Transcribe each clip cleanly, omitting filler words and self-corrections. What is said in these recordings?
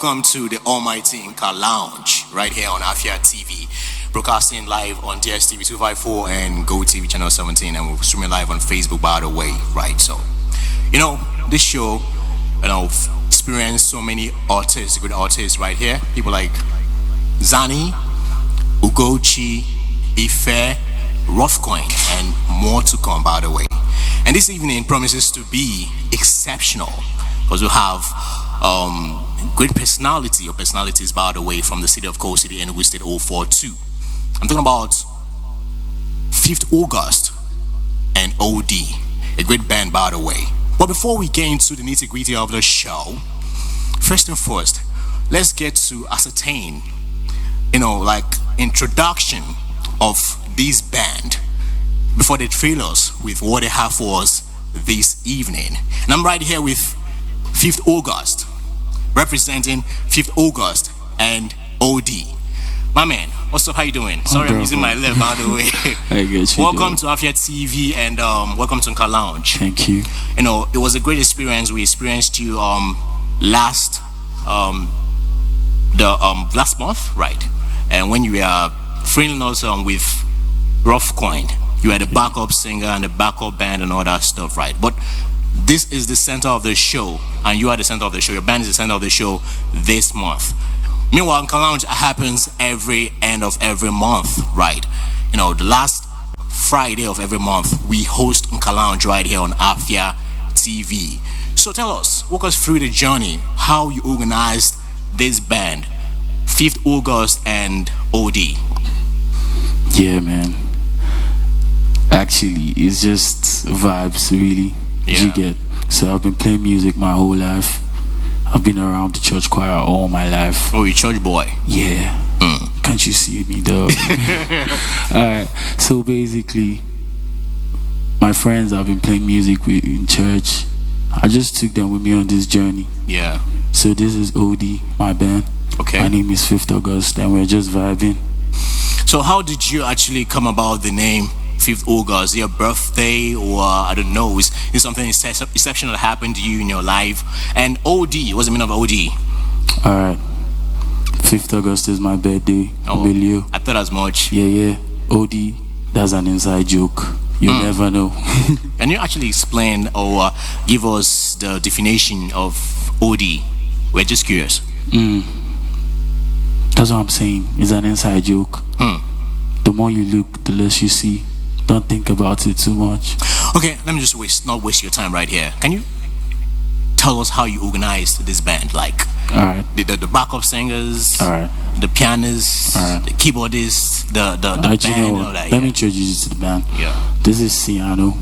welcome to the almighty Nka Lounge right here on Afia TV, broadcasting live on DSTV 254 and GOTV channel 17, and we're streaming live on Facebook, by the way, right? So, this show, experienced so many artists, good artists right here, people like Zani, Ugochi, Ife, Roughcoin, and more to come, by the way. And this evening promises to be exceptional because we have great personalities, by the way, from the city of Coal City and Enugu State 042. I'm talking about 5th August and OD, a great band, by the way. But before we get into the nitty-gritty of the show, first and foremost, let's get to ascertain, introduction of this band before they trail us with what they have for us this evening. And I'm right here with 5th August, representing 5th August and OD. My man, what's up? How you doing? Sorry, I'm using my left, by the way. I get you. Welcome to Afia TV and welcome to Nka Lounge. Thank you. It was a great experience. We experienced you last month, right? And when you were freeing us with Roughcoin, you had a backup singer and a backup band and all that stuff, right? But this is the center of the show, and you are the center of the show. Your band is the center of the show this month. Meanwhile, Nka Lounge happens every end of every month, right? The last Friday of every month, we host Nka Lounge right here on Afia TV. So tell us, walk us through the journey, how you organized this band, 5th August and OD. Yeah, man. Actually, it's just vibes, really. Yeah. You get. So I've been playing music my whole life. I've been around the church choir all my life. Oh, you're a church boy. Yeah. Can't you see me, though? Alright. So basically, my friends I've been playing music with in church, I just took them with me on this journey. Yeah. So this is OD, my band. Okay. My name is 5th August, and we're just vibing. So how did you actually come about the name 5th August? Your birthday, or I don't know, is something exceptional that happened to you in your life? And OD, what's the meaning of OD? Alright. 5th August is my birthday. Oh, Emilio. I thought as much. Yeah. OD, that's an inside joke. You never know. Can you actually explain or give us the definition of OD? We're just curious. That's what I'm saying. It's an inside joke. The more you look, the less you see. Don't think about it too much. Okay, let me just not waste your time right here. Can you tell us how you organized this band? Like, Alright. the backup singers, Alright. the pianists, Alright. the keyboardists, the Actually, band, no, all that. let me introduce you to the band. Yeah. This is Ciano.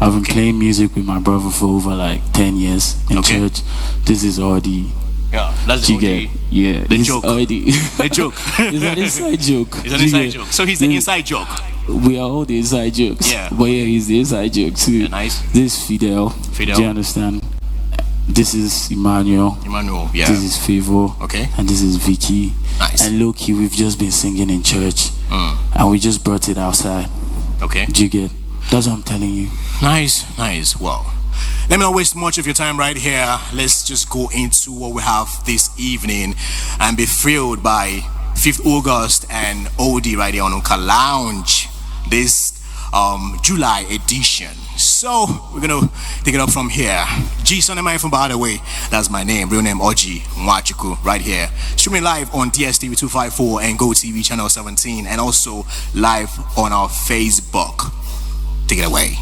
I've been playing music with my brother for over like 10 years in church. This is Audi. Yeah, that's the OD. Yeah, The joke. Audi. The joke. It's an inside joke. It's an inside joke. So he's the inside joke. We are all the inside jokes. Yeah. But yeah, he's the inside joke too. Yeah, nice. This is Fidel. Do you understand? This is Emmanuel. Yeah. This is Favor. Okay. And this is Vicky. Nice. And low-key, we've just been singing in church. And we just brought it outside. Okay. Do you get? That's what I'm telling you. Nice. Well, let me not waste much of your time right here. Let's just go into what we have this evening and be thrilled by 5th August and OD right here on Nka Lounge, this July edition. So we're gonna take it up from here. G son, from, by the way, that's my name, real name Oji Mwachuku, right here. Streaming live on DSTV 254 and GOTV channel 17, and also live on our Facebook. Take it away.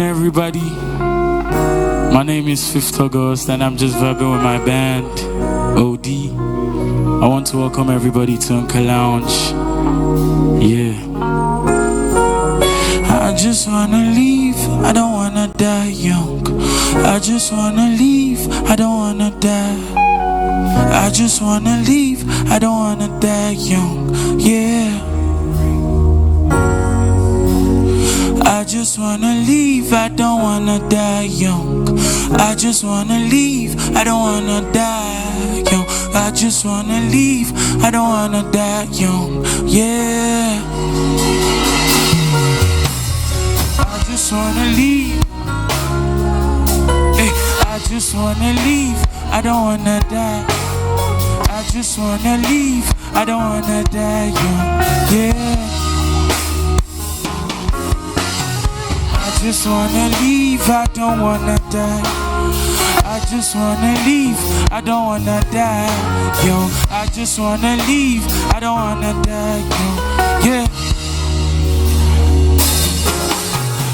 everybody. My name is 5th August and I'm just vibing with my band, OD. I want to welcome everybody to Nka Lounge. Yeah. I just wanna leave, I don't wanna die young. I just wanna leave, I don't wanna die. I just wanna leave, I don't wanna die young. Yeah. I just wanna leave, I don't wanna die young. I just wanna leave, I don't wanna die young. I just wanna leave, I don't wanna die young. Yeah. I just wanna leave. Hey, I just wanna leave, I don't wanna die. I just wanna leave, I don't wanna die young. Yeah. I just wanna leave, I don't wanna die. I just wanna leave, I don't wanna die, yo. I just wanna leave, I don't wanna die, yo. Yeah.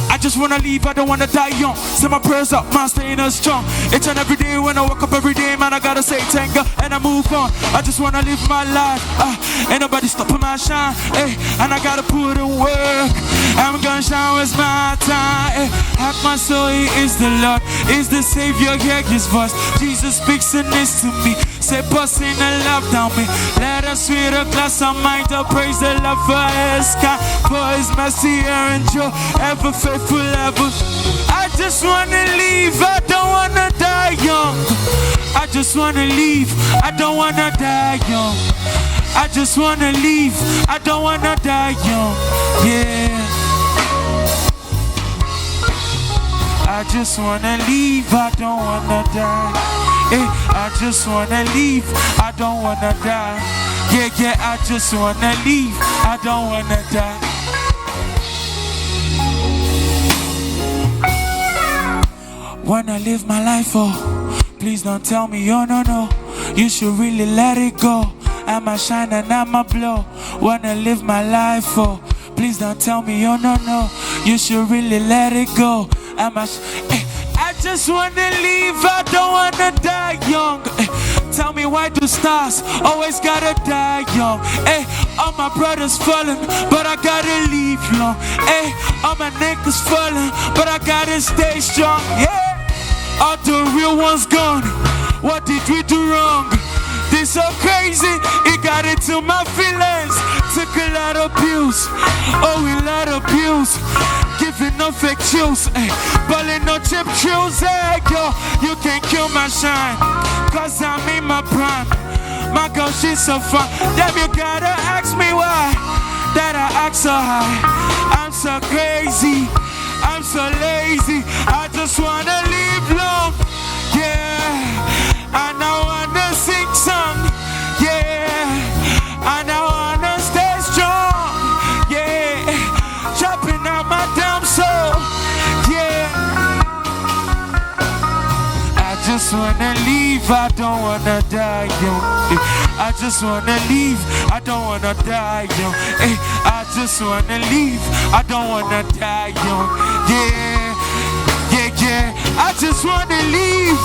I just wanna leave, I don't wanna die young. Say my prayers up, man, staying as strong. Each and every day when I wake up every day, man, I gotta say thank God and I move on. I just wanna live my life, ain't nobody stopping my shine, and I gotta put in work. I'm gonna shine with my time, Have my soul, he is the Lord, is the Savior, hear his voice. Jesus speaks in this to me, say busting the love down me. Let us with a glass of mind to praise the love for his sky, for his mercy and joy, ever faithful, ever. I just wanna leave, I don't wanna die young. I just wanna leave, I don't wanna die young. I just wanna leave, I don't wanna die young. Yeah. I just wanna leave, I don't wanna die. I just wanna leave, I don't wanna die. Yeah, yeah, I just wanna leave, I don't wanna die. Wanna live my life, oh, please don't tell me, oh no, no. You should really let it go. I'm a shine and I'm a blow. Wanna live my life, oh, please don't tell me, oh no, no. You should really let it go. I just wanna leave, I don't wanna die young. Tell me why do stars always gotta die young? All my brothers falling, but I gotta leave long. All my niggas falling, but I gotta stay strong. Yeah, all the real ones gone. What did we do wrong? This so crazy, it got into my feelings. Took a lot of abuse, oh a lot of abuse. Giving no fake chills, balling no chip chills, yo. You can't kill my shine, cause I'm in my prime. My girl, she's so fun. Damn, you gotta ask me why that I act so high. I'm so crazy, I'm so lazy. I just wanna live long, yeah. And I wanna sing song, yeah. And I wanna stay strong, yeah. Chopping out my damn soul, yeah. I just wanna leave, I don't wanna die young. I just wanna leave, I don't wanna die young. I just wanna leave, I don't wanna die young. Yeah, yeah, yeah. I just wanna leave,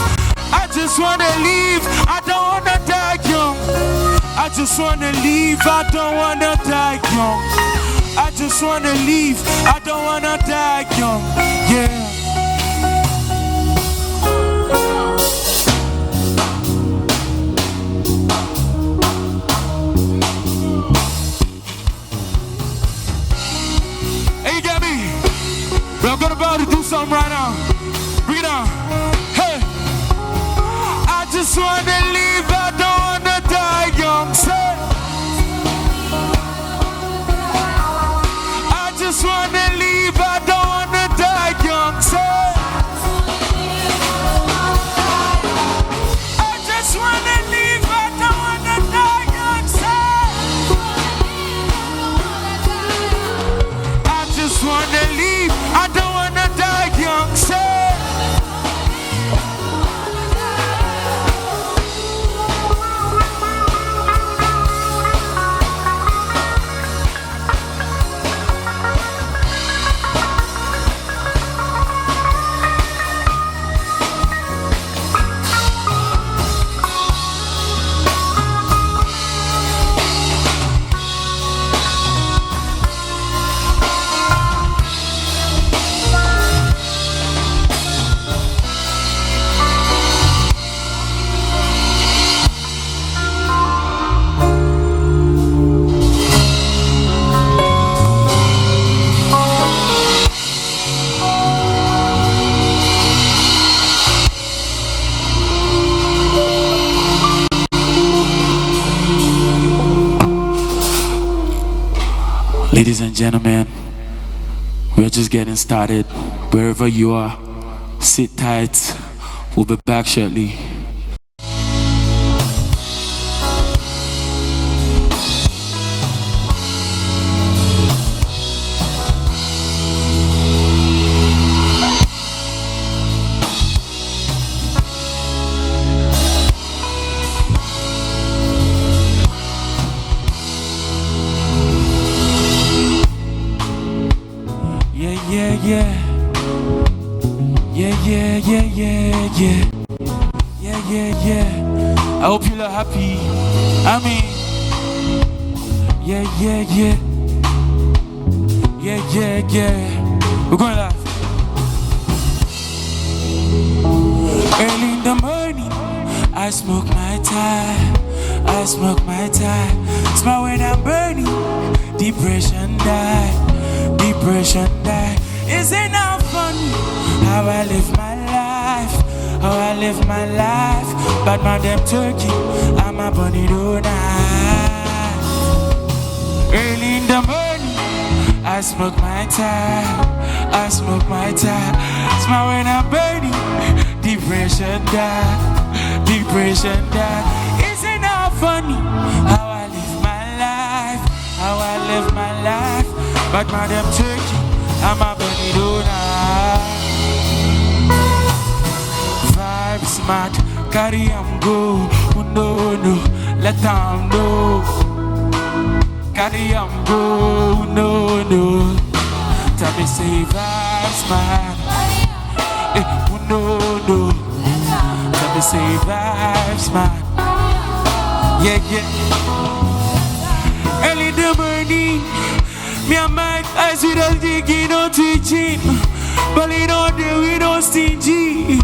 I just wanna leave, I don't wanna die young. I just wanna leave, I don't wanna die young. I just wanna leave, I don't wanna die young. Yeah. Hey, you got me? Well, I'm about to do something right now. Bring it on. Hey. I just wanna leave, I don't wanna die young. Say. I just wanna leave, I don't wanna die young. Say. I just wanna leave, I don't wanna die young. Say. I just wanna leave, I don't wanna die young. Say. gentlemen, we're just getting started. Wherever you are, sit tight. We'll be back shortly. Yeah. I hope you are happy. I mean, yeah. We're going live. Early in the morning, I smoke my tie. Smile when I'm burning. Depression die. Isn't it funny how I live my life? But madam turkey, I'm a bunny donut. Early in the morning, I smoke my tie. Smile when I'm burning. Depression die. Isn't it funny how I live my life? But madam turkey, I'm a bunny donut. Vibe smart, carry go. No, let them know. Carry go. No. Tell me say vibe smart. No. Tell me say vibe smart. Yeah. Early in the morning, me and Mike, I see them digging, no teaching. But we don't do, we don't stingy.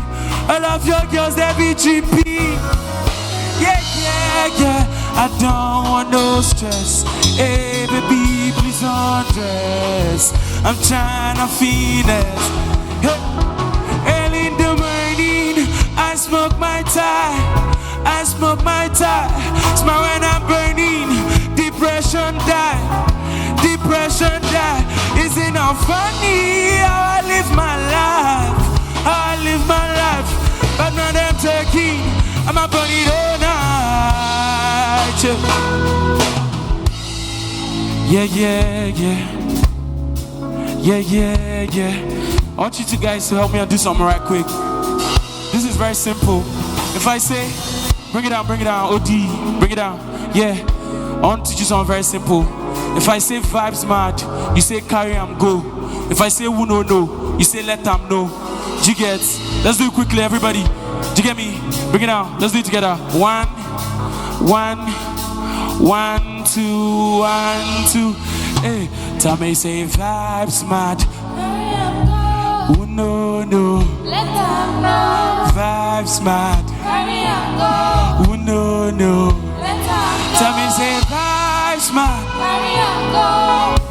I love your girls, they be trippy. Yeah. I don't want no stress. Hey, baby, please undress. I'm trying to finesse. Hey. Early in the morning, I smoke my tie. Smile when I'm burning. Depression die. Isn't it funny how I live my life? But now them turkey, I'm a bunny donut. Yeah. I want you two guys to help me and do something right quick. This is very simple. If I say, bring it down, OD, bring it down. Yeah, I want to do something very simple. If I say vibes mad, you say carry go. If I say who no, you say let them know. Do you get? Let's do it quickly, everybody. Do you get me? Bring it down. Let's do it together. 1, 2. Hey, tell me say vibes mad. Who no. Let them know. Vibes mad. Carry Who no. Let them know. Tell me say vibes mad. Carry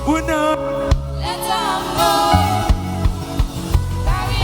Who no. Let them know. Carry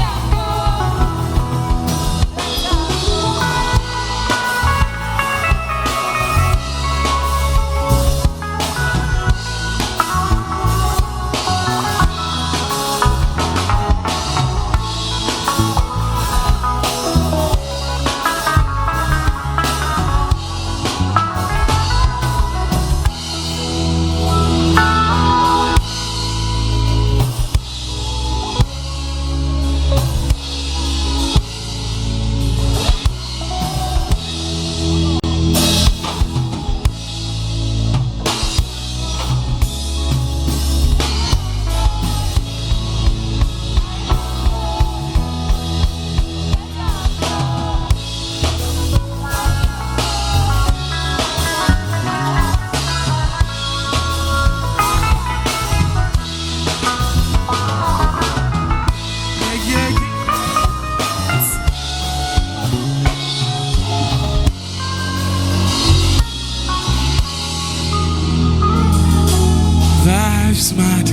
Vibes mad.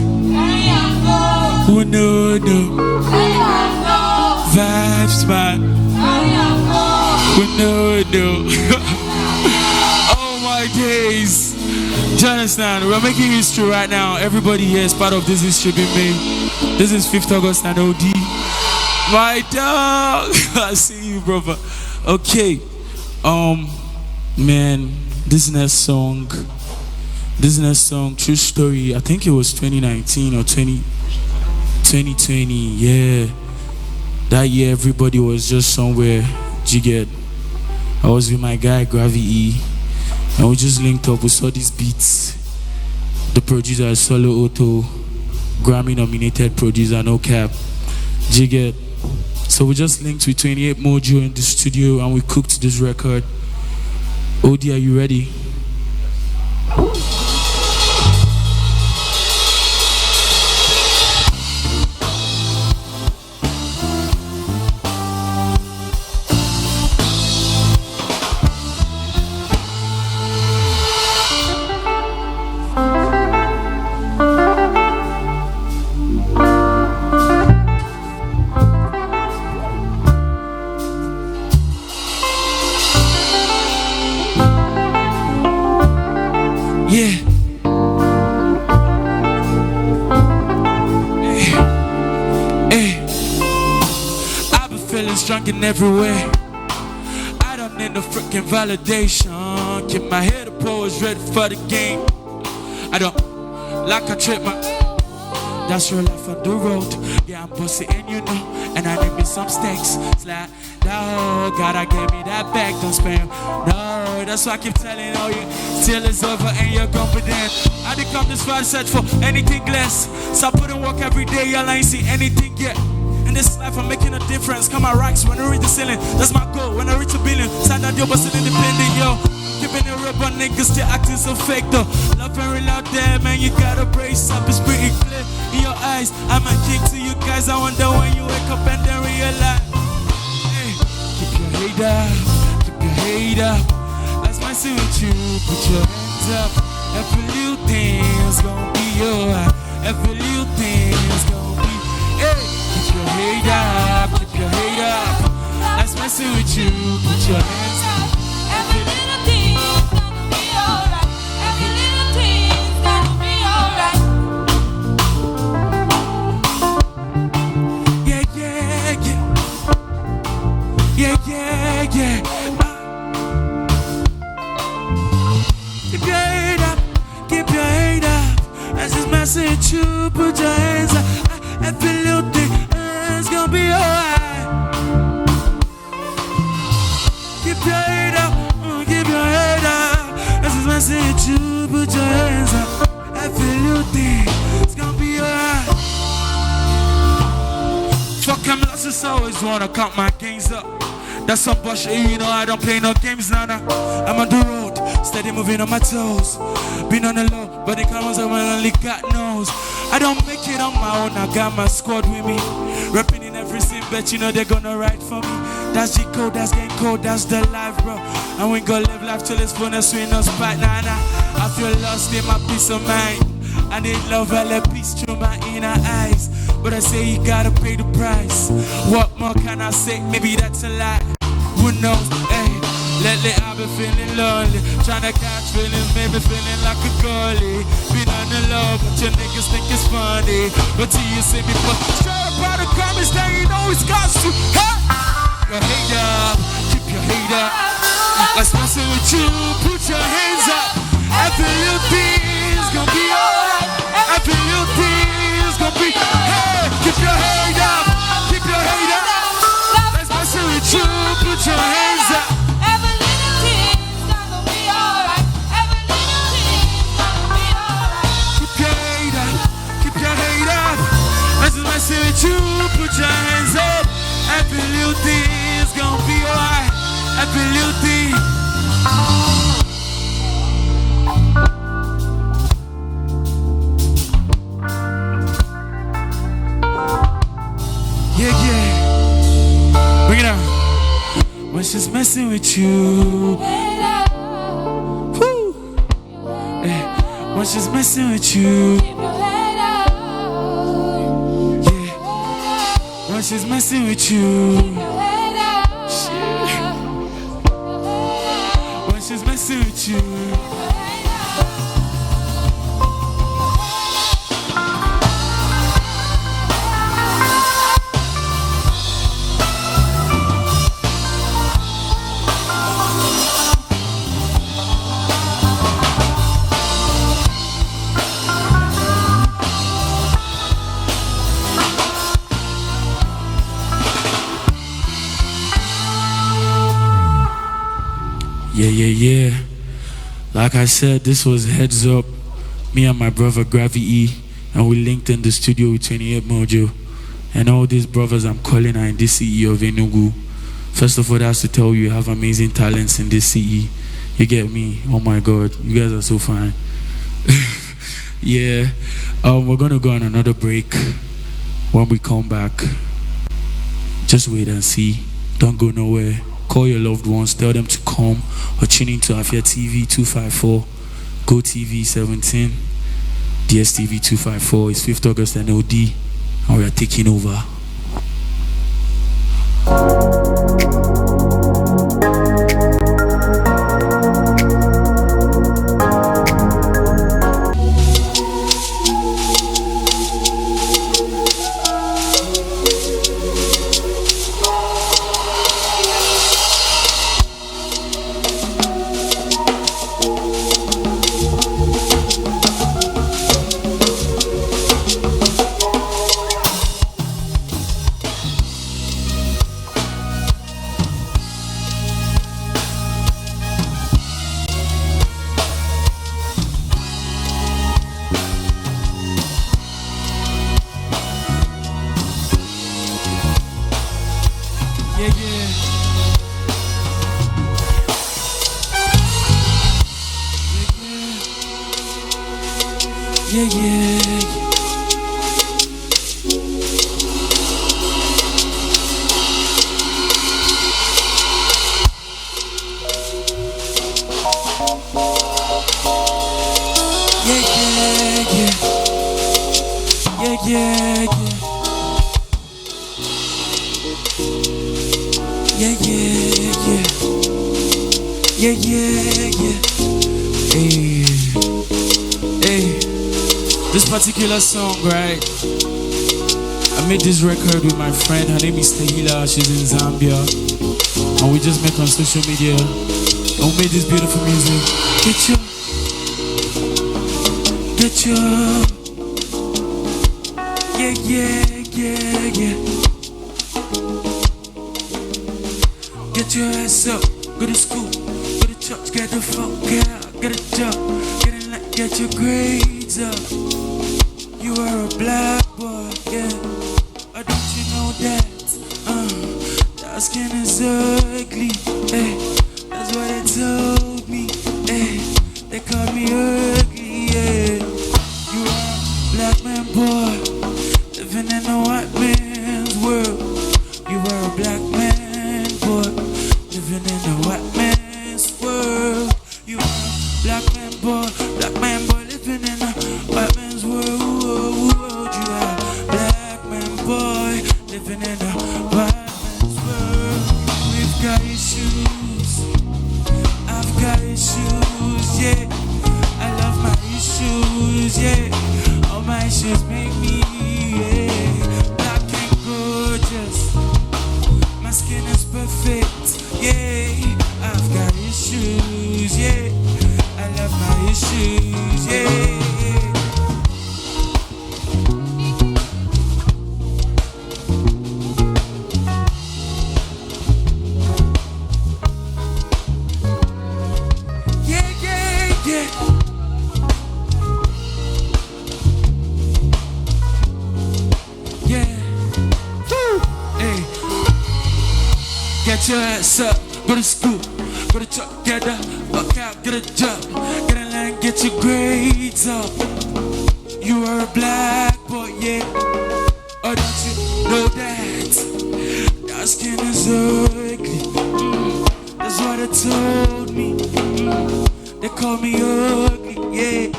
Who no. Vibes mad. Who no. Oh my days. Do you understand? We're making history right now. Everybody here is part of this history being made. This is 5th August and OD. My dog. I see you, brother. Okay. Man, this next song, true story. I think it was 2019 or 2020. Yeah. That year, everybody was just somewhere. Jigget. I was with my guy, Gravity, and we just linked up. We saw these beats. The producer is Solo Auto, Grammy nominated producer, no cap. Jigget. So we just linked with 28 Mojo in the studio and we cooked this record. Odie, are you ready? Yeah. Hey. I've been feeling strong in every way. I don't need no freaking validation. Keep my head up, always ready for the game. I don't like I trip my. That's real life on the road. Yeah, I'm bossy and you know. And I need me some steaks. Slide. No, gotta give me that back, don't spam. No, that's why I keep telling all you. Till it's over and you're confident. I did come this far to search for anything less. So I put in work every day, y'all ain't see anything yet. In this life I'm making a difference. Come my racks when I reach the ceiling. That's my goal, when I reach a billion. Sign that deal but still independent, yo. Keeping it real but niggas still acting so fake though. Love and real out there, man, you gotta brace up. It's pretty clear in your eyes. I'm a king to you guys. I wonder when you wake up and then realize. Keep your head up, keep your head up. Let's messing with you, put your hands up. Every little thing's gonna be alright. Every little thing's gonna be. Hey, keep your head up, keep your head up. Let's messing with you, put your hands up. Every little thing's gonna be alright. Every little thing's gonna be alright. Yeah, yeah, yeah. Yeah, yeah, yeah. Keep your head up, keep your head up. As this message you put your hands up. Every little thing is gonna be alright. Keep your head up, keep your head up. As this message you put your hands up. Every little thing is gonna be alright. Fuck I'm lost, I always wanna count my gains up. That's some bullshit, you know I don't play no games, nah. I'm on the road, steady moving on my toes. Been on the low, but it comes when only God knows. I don't make it on my own, I got my squad with me. Rapping in every scene, bet you know they're gonna ride for me. That's G code, that's game code, that's the life, bro. And we gon' live life till it's fullness, we no spot, nah. I feel lost in my peace of mind. I need love, I let peace through my inner eyes. But I say you gotta pay the price. What more can I say? Maybe that's a lie. Who knows? Hey, lately I've been feeling lonely. Tryna catch feelings, maybe feeling like a goalie. Been on the low, but your niggas think it's funny. But till you see me put straight up out the comments, then you know it's got to. Hey! Your head up, keep your head up. Let's messing with you, put your hands up. Every little thing's gonna be alright. Every little thing's gonna be. Hey, keep your head up, keep your head up. Let's mess with you, put your hands up. Every little thing's gonna be alright. Every little thing's gonna be alright. Keep your head up, keep your head up. Let's mess with you, put your hands up. Every little thing's gonna be alright. Every little thing. Yeah, yeah. Bring it on. When she's messing with you. Woo. Hey. When she's messing with you. Yeah. When she's messing with you. Shit. When she's messing with you. Yeah. Like I said, this was Heads Up. Me and my brother Gravy E, and we linked in the studio with 28 Mojo. And all these brothers I'm calling are in this CE of Enugu. First of all, that's to tell you have amazing talents in this CE. You get me? Oh my God, you guys are so fine. Yeah, we're gonna go on another break. When we come back, just wait and see. Don't go nowhere. Call your loved ones, tell them to come or tune into Afia TV 254, GOTV 17, DSTV 254. It's 5th August and OD, and we are taking over. This particular song, right? I made this record with my friend. Her name is Tehila. She's in Zambia, and we just make on social media. And we made this beautiful music. Get your. Yeah. Get your ass up. Go to school. Go to church. Get the fuck out. Get a job. Get your grades up. You are a black boy, yeah. Or don't you know that? That skin is ugly, hey. That's what they told me, hey. They called me ugly, yeah. You are a black man, boy, living in a white man's world. You are a black man, boy, living in a white man's world. You are a black man, boy, living in a white man's world. You are a black man, boy, living in a white man's world. We've got issues, I've got issues, yeah. I love my issues, yeah. All my issues make me, yeah. Black and gorgeous, my skin is perfect, yeah. I've got issues, yeah. I love my issues, yeah. Get your ass up, go to school, go to church, get up, work out, get a job, get a land, get your grades up. You are a black boy, yeah. Or don't you know that? Your skin is ugly. That's what they told me. They call me ugly, yeah.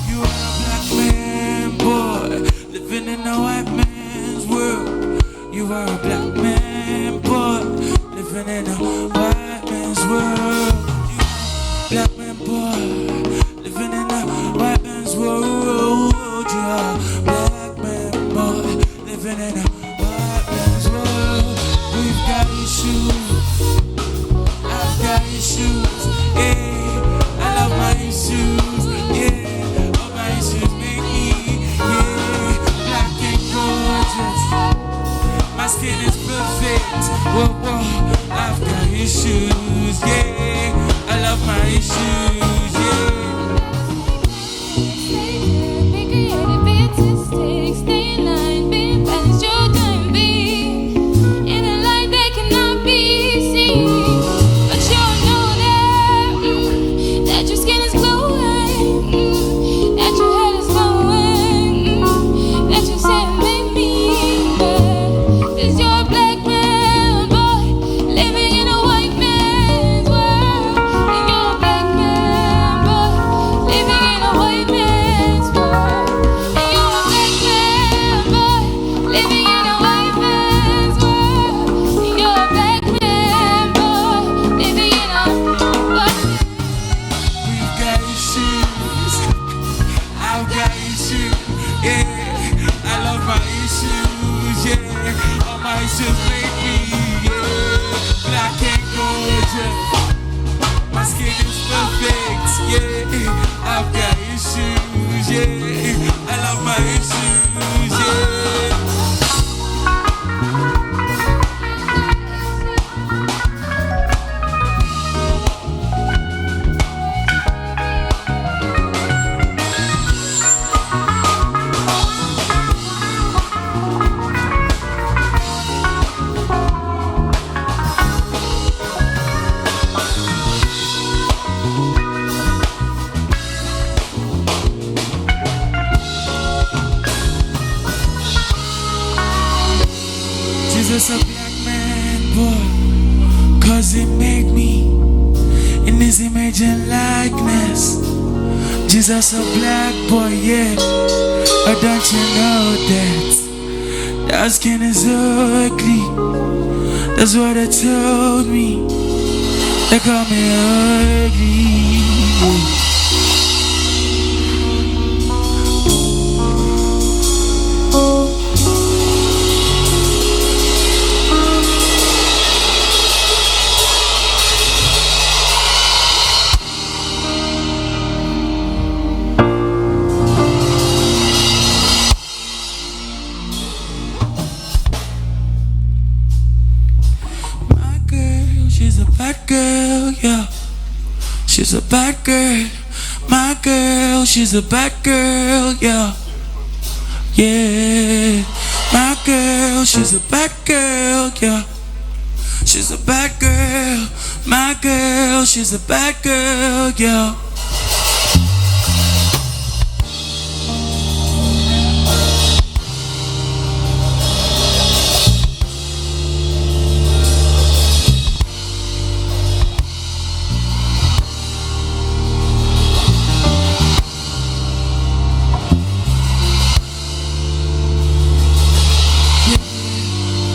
You are a black man, boy, living in a white man's world. You are a black man, boy, living in a white man's world. You are a black man, boy, living in a white man's world. You are a black man, boy, living in a white man's world. We've got issues, I've got issues, yeah. I love my issues, yeah. All my issues make me, yeah. Black and gorgeous, my skin is perfect, whoa. I've got issues, yeah. my issues, yeah. Be creative, be artistic, stay in line, be balanced, your time, be in a light that cannot be seen. But you'll know that your skin is glowing, that your head is glowing, that you say make me. Cause you're a black man, boy, living in a white man's world. And you're a black man, boy, living in a white man's world. And you're a black man, boy, living in a white man's world. And you're a black man, boy, living in a white. We've got issues. I've got issues. Yeah, I love my issues. Yeah, all my issues make me. Yeah, black and gorgeous. My skin is perfect. Yeah, I've got issues. Yeah, I love my issues. Yeah. Jesus a black man, boy, cause he made me in his image and likeness. Jesus a black boy, yeah, but don't you know that that skin is ugly? That's what they told me. They call me ugly. She's a bad girl, yeah. She's a bad girl. My girl, she's a bad girl, yeah. Yeah. My girl, she's a bad girl, yeah. She's a bad girl. My girl, she's a bad girl, yeah.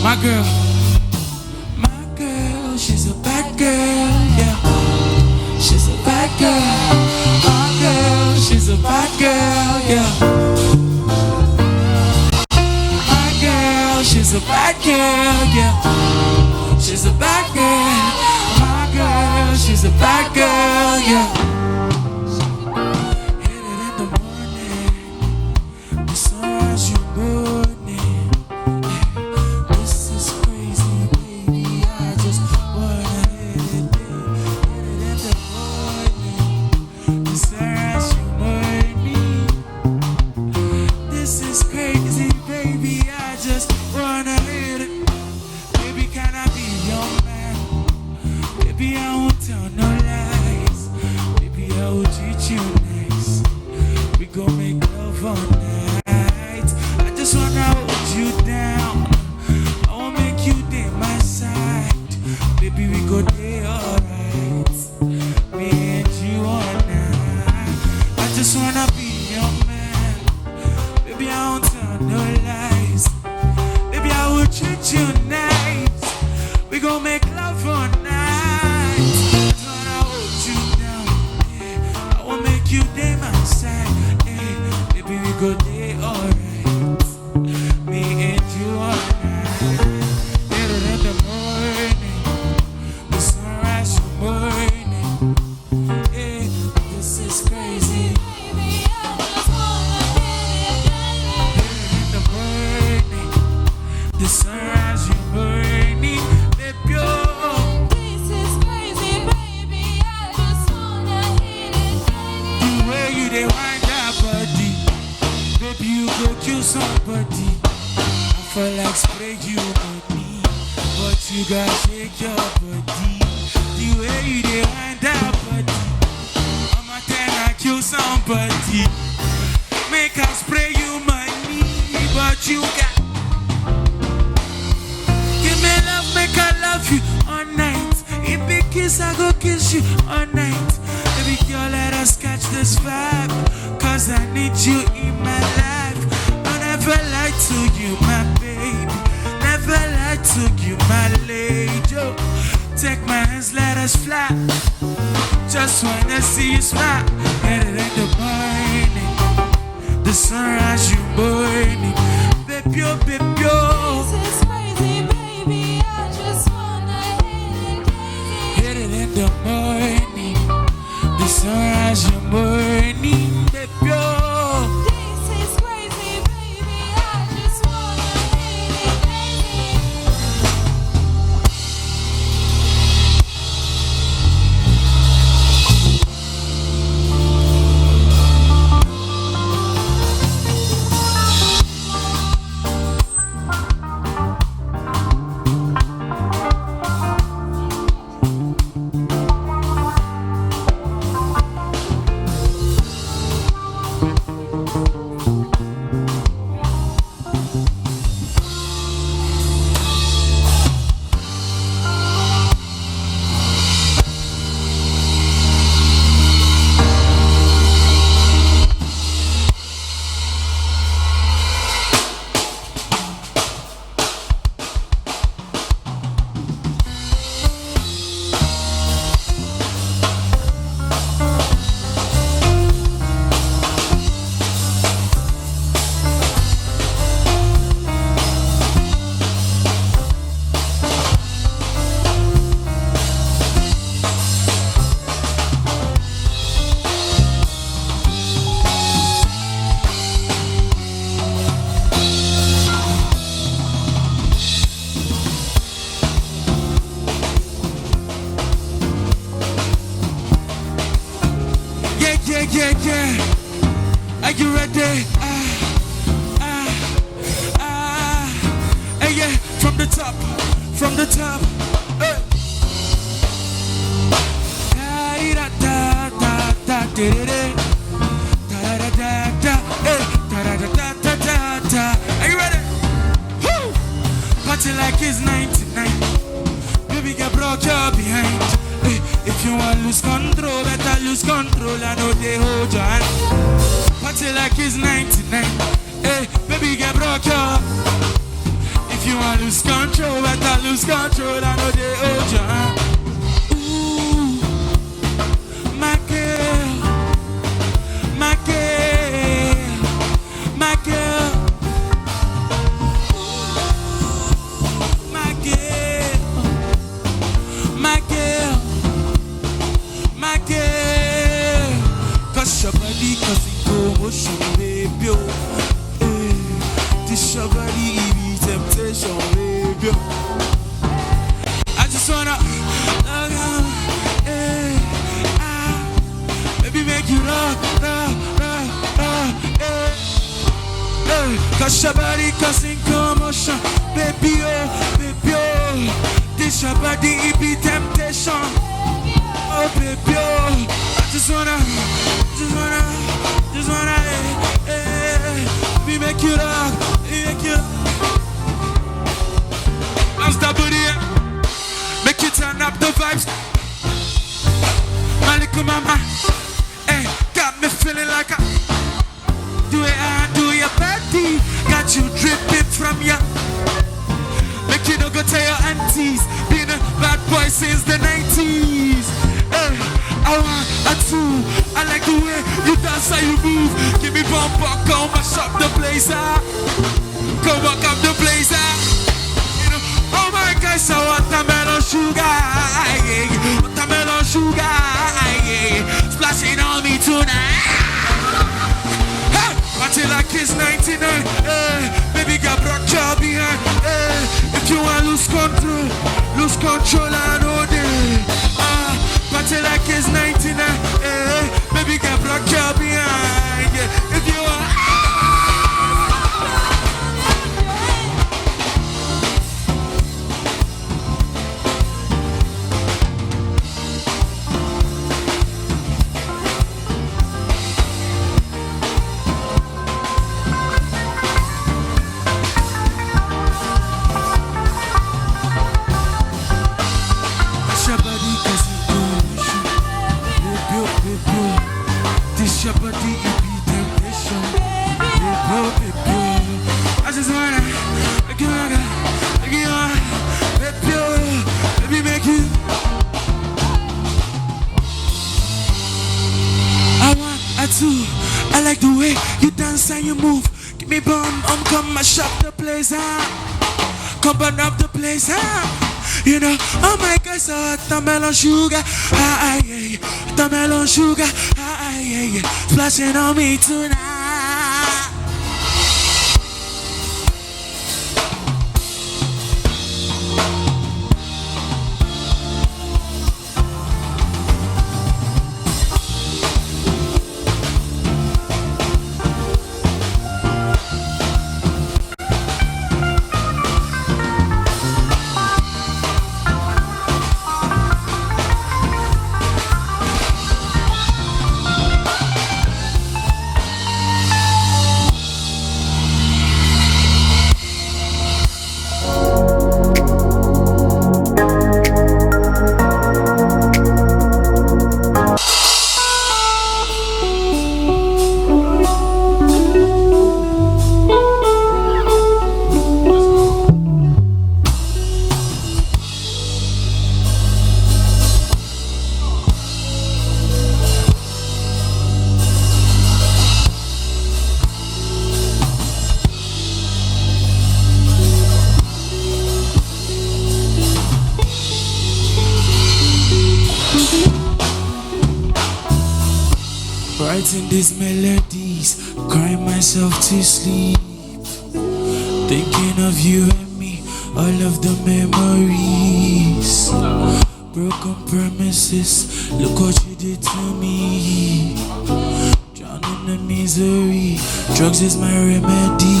My girl, she's a bad girl, yeah. She's a bad girl. My girl, she's a bad girl, yeah. My girl, she's a bad girl, yeah. She's a bad girl. My girl, she's a bad girl, yeah. Hit it in the morning, the sunrise you burning. This is crazy, baby. I just want somebody. I feel like spray you money, but you gotta shake your body. The way you dey wind that body, I'ma tell I kill somebody. Make I spray you money, but you got. Give me love, make I love you all night. If big kiss, I go kiss you all night. Baby girl, let us catch this vibe, cause I need you in my life. I never lied to you, my baby. Never lied to you, my lady. Oh, take my hands, let us fly. Just wanna see you smile. Better in the morning, the sunrise you burning. Baby, oh, baby, oh. This is crazy, baby. I just wanna hit it In the morning, the sunrise you burning. Baby, oh. This is crazy, baby. I just wanna hit it Yeah. Are you ready? Hey, yeah, from the top. Hey. Da da da da da da. Are you ready? Woo! Party like it's 99. Baby, get broke your behind. Hey, if you want lose control, better lose control. I know they hold your hand. Party like it's 99. Hey, baby, get broke your. If you want lose control, better lose control. I know they hold your hand. Ooh, my girl, my girl, my girl, my girl, my girl, my girl. Cause your body causing commotion, baby. Hey, this your body be temptation, baby. I just wanna hey, baby, make you rock, hey, hey. Cause your body causing commotion, baby, oh. This your body, it be temptation, oh, baby, oh. I just wanna, hey, we make you rock, Bounce that booty, make you turn up the vibes. My little mama, hey, got me feeling like a do it and do your body. Got you dripping from ya. Make you don't go tell your aunties. Been a bad boy since the 90s. Hey, I want a two. I like the way you dance and you move. Give me bumper, come mash up the place. Come back up the place. You know, oh my gosh, I want watermelon sugar. Yeah. Watermelon sugar. Yeah. Splashing on me tonight. Hey, party like it's 99. Hey, baby, get broke your behind. Hey, if you want lose control, I know that. Party like it's 99. Hey, baby, get broke your behind. Yeah, if you want. The way you dance and you move, give me bum, come mash up the place, come burn up the place, You know, oh my God, so watermelon sugar, yeah, watermelon sugar, yeah, splashing on me tonight. Writing these melodies, crying myself to sleep, thinking of you and me, all of the memories, broken promises, look what you did to me, drowning in misery, drugs is my remedy,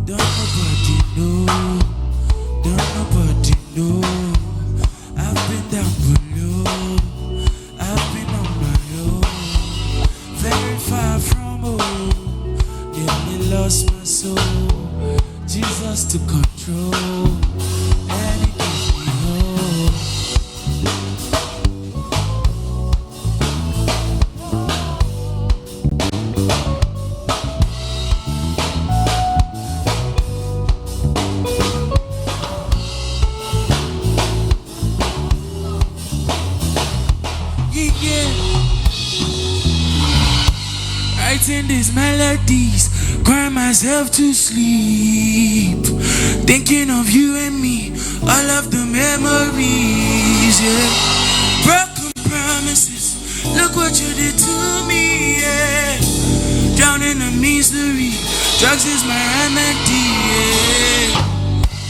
don't nobody know, don't nobody know, I've been down below, I've been on my own, very far from home, nearly lost my soul, Jesus took control, and he gave me hope. Writing these melodies, crying myself to sleep, thinking of you and me, all of the memories, yeah. Broken promises, look what you did to me, yeah. Drowning in misery, drugs is my remedy, yeah.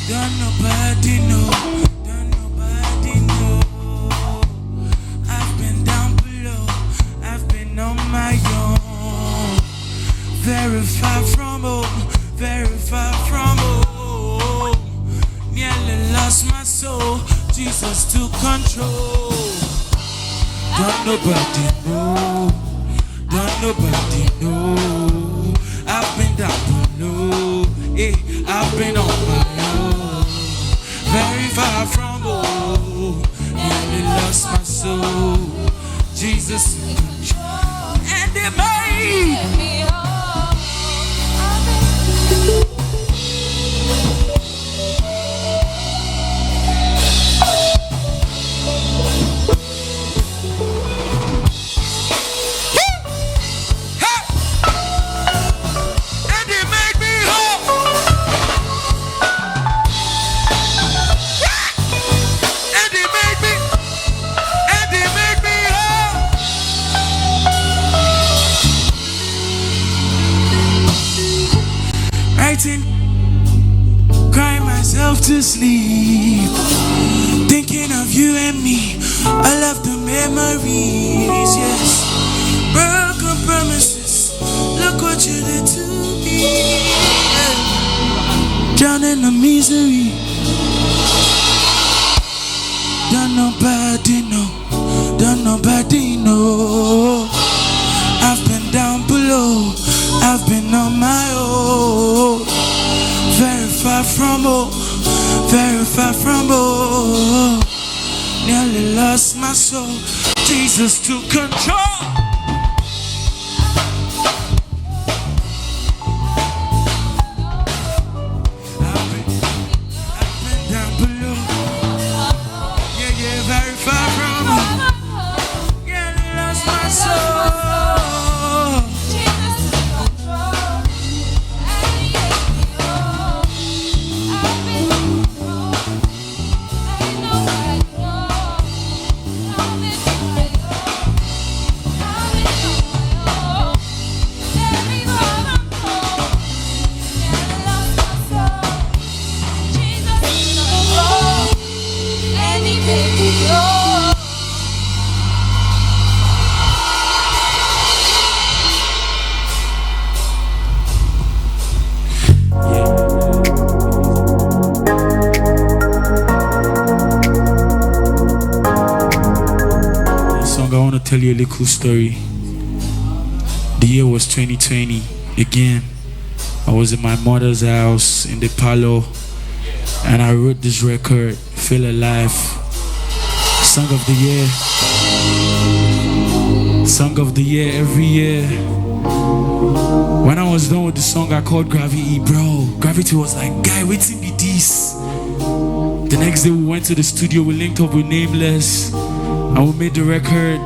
Don't nobody know, don't nobody know. I've been down below, I've been on my own. Very far from home, very far from home. Nearly lost my soul, Jesus took control. Don't nobody know, don't nobody know. I've been down below, I've been on my own. Very far from home, nearly lost my soul, Jesus took control. And it made me whole. Crying myself to sleep, thinking of you and me, all of the memories, yes. Broken promises, look what you did to me, yeah. Drowning in misery, don't nobody know, don't nobody know. I've been down below, I've been on my own. Very far from home, very far from home. Nearly lost my soul, Jesus took control. I've been down below, yeah, very far from home. Nearly lost my soul. tell you a little story. The year was 2020. Again, I was in my mother's house in the parlor, and I wrote this record, Feel Alive. Song of the year. Song of the year every year. When I was done with the song, I called Gravity, bro. Gravity was like, guy, waiting be this. The next day we went to the studio, we linked up with Nameless, and we made the record.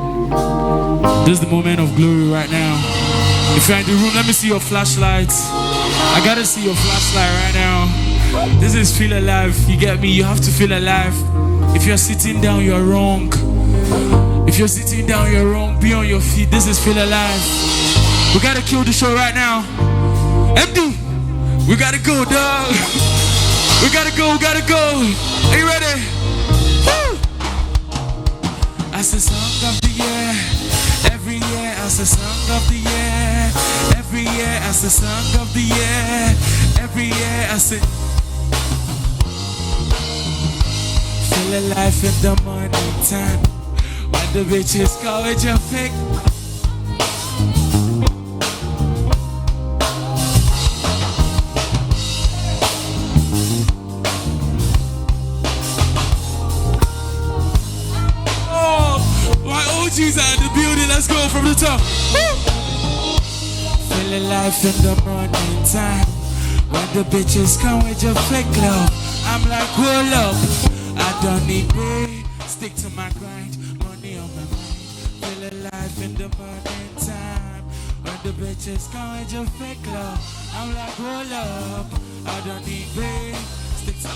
This is the moment of glory right now. If you're in the room, let me see your flashlights. I gotta see your flashlight right now. This is Feel Alive, you get me? You have to feel alive. If you're sitting down, you're wrong. If you're sitting down, you're wrong. Be on your feet, this is Feel Alive. We gotta kill the show right now. MD, we gotta go, dog. We gotta go, we gotta go. Are you ready? Woo! As the song of the year, every year as the song of the year, every year as the song of the year, every year as the feel alive in the morning time. When the bitches go with your fake. OGs out in the building, let's go from the top. Woo! Feel alive in the morning time. When the bitches come with your fake love, I'm like, hold up, I don't need pay. Stick to my grind, money on my mind. Feel alive in the morning time. When the bitches come with your fake love, I'm like, hold up, I don't need pay. Stick to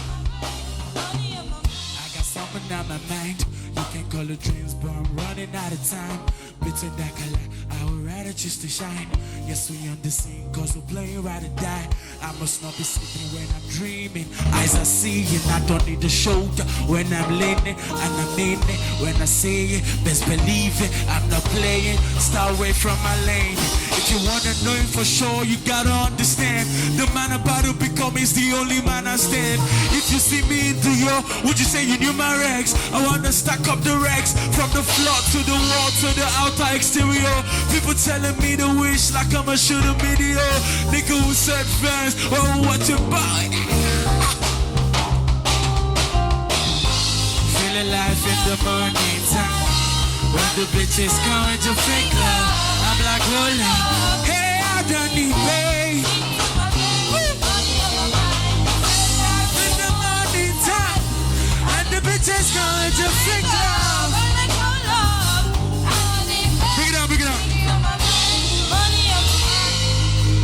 money on my mind. I got something on my mind. You can call it dreams, but I'm running out of time. Between that color, I would rather choose to shine. Yes, we on the scene, cause we're playing ride or die. I must not be sleeping when I'm dreaming. Eyes are seeing, I don't need a shoulder when I'm leaning. And I mean it when I say it, best believe it. I'm not playing, stay away from my lane. If you wanna know it for sure, you gotta understand. The man about to become is the only man I stand. If you see me into your, would you say you knew my regs? I wanna stack up the regs from the floor to the wall to the outer exterior. People telling me to wish like I'ma shoot a video. Nigga who said fans, oh what you buy? Feel alive in the morning time. When the bitches come with your fake love, I'm like, hold up, hey, I don't need pay. In the morning time, and the bitches come with your fake love. Bring it up, bring it up.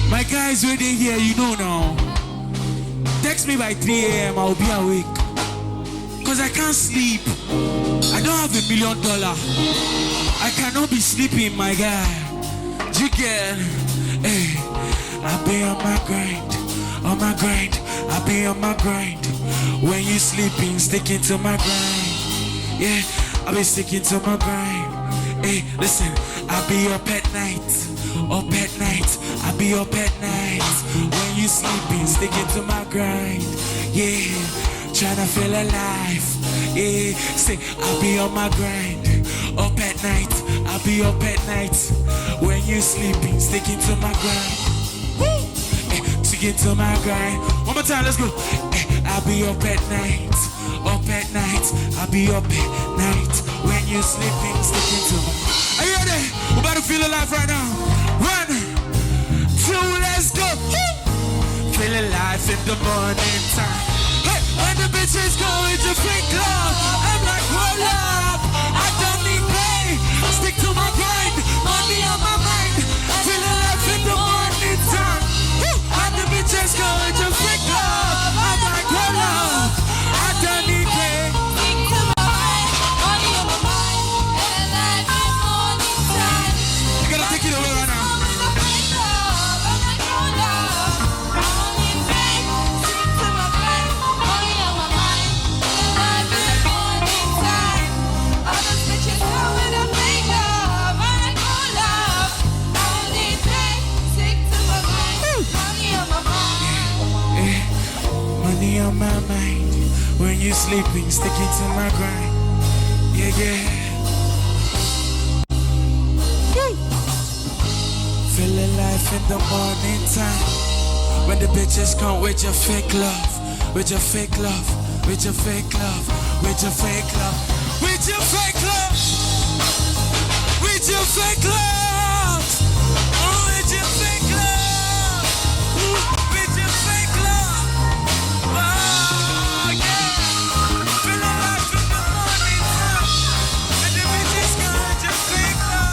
My guys waiting here, you know now. Text me by 3 a.m., I'll be awake. Cause I can't sleep. I don't have $1 million. I cannot be sleeping, my guy. You get, hey, I be on my grind, on my grind. I be on my grind. When you sleeping, sticking to my grind. Yeah, I be sticking to my grind. Hey, listen, I be up at night, up at night. I be up at night. When you sleeping, sticking to my grind. Yeah, tryna feel alive. Yeah, say I be on my grind, up at night. I be up at night. When you sleeping, sticking to my grind. Woo! Sticking to my grind. One more time, let's go. I be up at night, up at night. I be up at night. When you sleeping, sticking to my. Are you ready? We're about to feel alive right now. 1, 2, let's go. Feel alive in the morning time. Hey, when the bitches go into fake love, I'm like, hold up, I don't need pay. Stick to my grind, money on my mind. Feel alive in the morning time. When the bitches go into fake love, I'm like, hold up, I don't need pay. Stick to my mind, money on my mind. Feel alive in the morning time. You gotta take it away right now. Money on my mind. When you sleeping, sticking to my grind. Yeah, yeah. life in the morning time. When the bitches come with your fake love, with your fake love, with your fake love, with your fake love, with your fake love, with your fake love, with your fake love, with your fake love. Oh yeah, feeling like in the morning time. When the bitches come with your fake love.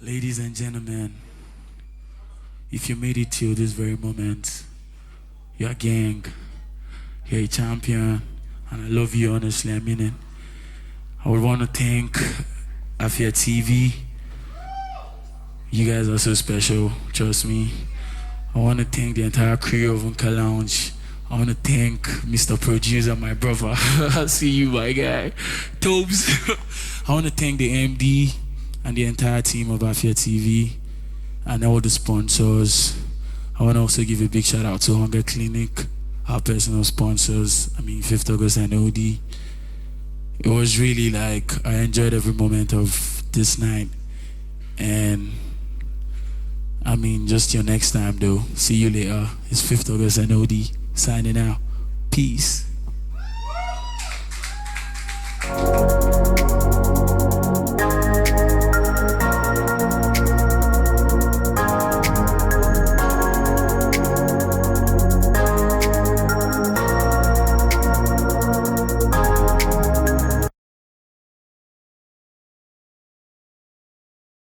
Ladies and gentlemen, if you made it till this very moment, you're a gang, you're a champion, and I love you, honestly, I mean it. I would want to thank Afia TV. You guys are so special, trust me. I want to thank the entire crew of Nka Lounge. I want to thank Mr. Producer, my brother. I see you, my guy. Tobes. I want to thank the MD and the entire team of Afia TV and all the sponsors. I want to also give a big shout out to Hunger Clinic, our personal sponsors. I mean, 5th August and OD. It was really like, I enjoyed every moment of this night. And I mean, just your next time though. See you later. It's 5th August and OD. Signing out. Peace.